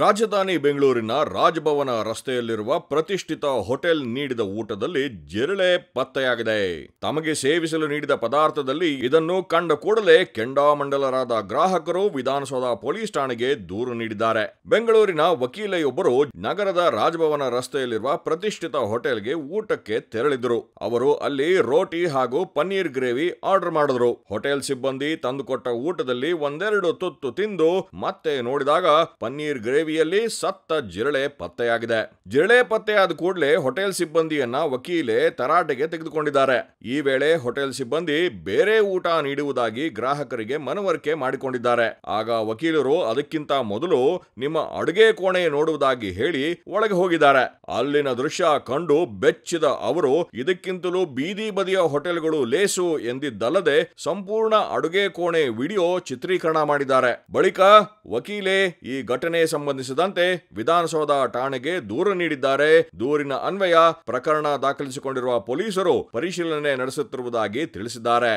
ರಾಜಧಾನಿ ಬೆಂಗಳೂರಿನ ರಾಜಭವನ ರಸ್ತೆಯಲ್ಲಿರುವ ಪ್ರತಿಷ್ಠಿತ ಹೋಟೆಲ್ ನೀಡಿದ ಊಟದಲ್ಲಿ ಜಿರಳೆ ಪತ್ತೆಯಾಗಿದೆ. ತಮಗೆ ಸೇವಿಸಲು ನೀಡಿದ ಪದಾರ್ಥದಲ್ಲಿ ಇದನ್ನು ಕಂಡ ಕೂಡಲೇ ಕೆಂಡಾಮಂಡಲರಾದ ಗ್ರಾಹಕರು ವಿಧಾನಸೌಧ ಪೊಲೀಸ್ ಠಾಣೆಗೆ ದೂರು ನೀಡಿದ್ದಾರೆ. ಬೆಂಗಳೂರಿನ ವಕೀಲೆಯೊಬ್ಬರು ನಗರದ ರಾಜಭವನ ರಸ್ತೆಯಲ್ಲಿರುವ ಪ್ರತಿಷ್ಠಿತ ಹೋಟೆಲ್ಗೆ ಊಟಕ್ಕೆ ತೆರಳಿದ್ರು. ಅವರು ಅಲ್ಲಿ ರೋಟಿ ಹಾಗೂ ಪನ್ನೀರ್ ಗ್ರೇವಿ ಆರ್ಡರ್ ಮಾಡಿದ್ರು. ಹೋಟೆಲ್ ಸಿಬ್ಬಂದಿ ತಂದುಕೊಟ್ಟ ಊಟದಲ್ಲಿ ಒಂದೆರಡು ತುತ್ತು ತಿಂದು ಮತ್ತೆ ನೋಡಿದಾಗ ಪನ್ನೀರ್ ಗ್ರೇವಿಯಲ್ಲಿ ಸತ್ತ ಜಿರಳೆ ಪತ್ತೆಯಾಗಿದೆ. ಜಿರಳೆ ಪತ್ತೆಯಾದ ಕೂಡಲೇ ಹೋಟೆಲ್ ಸಿಬ್ಬಂದಿಯನ್ನ ವಕೀಲೆ ತರಾಟೆಗೆ ತೆಗೆದುಕೊಂಡಿದ್ದಾರೆ. ಈ ವೇಳೆ ಹೋಟೆಲ್ ಸಿಬ್ಬಂದಿ ಬೇರೆ ಊಟ ನೀಡುವುದಾಗಿ ಗ್ರಾಹಕರಿಗೆ ಮನವರಿಕೆ ಮಾಡಿಕೊಂಡಿದ್ದಾರೆ. ಆಗ ವಕೀಲರು ಅದಕ್ಕಿಂತ ಮೊದಲು ನಿಮ್ಮ ಅಡುಗೆ ಕೋಣೆ ನೋಡುವುದಾಗಿ ಹೇಳಿ ಒಳಗೆ ಹೋಗಿದ್ದಾರೆ. ಅಲ್ಲಿನ ದೃಶ್ಯ ಕಂಡು ಬೆಚ್ಚಿದ ಅವರು ಇದಕ್ಕಿಂತಲೂ ಬೀದಿ ಬದಿಯ ಹೋಟೆಲ್ಗಳು ಲೇಸು ಎಂದಿದ್ದಲ್ಲದೆ ಸಂಪೂರ್ಣ ಅಡುಗೆ ಕೋಣೆ ವಿಡಿಯೋ ಚಿತ್ರೀಕರಣ ಮಾಡಿದ್ದಾರೆ. ಬಳಿಕ ವಕೀಲೆ ಈ ಘಟನೆ ಸಂಬಂಧಿಸಿದಂತೆ ವಿಧಾನಸೌಧ ಠಾಣೆಗೆ ದೂರು ನೀಡಿದ್ದಾರೆ. ದೂರಿನ ಅನ್ವಯ ಪ್ರಕರಣ ದಾಖಲಿಸಿಕೊಂಡಿರುವ ಪೊಲೀಸರು ಪರಿಶೀಲನೆ ನಡೆಸುತ್ತಿರುವುದಾಗಿ ತಿಳಿಸಿದ್ದಾರೆ.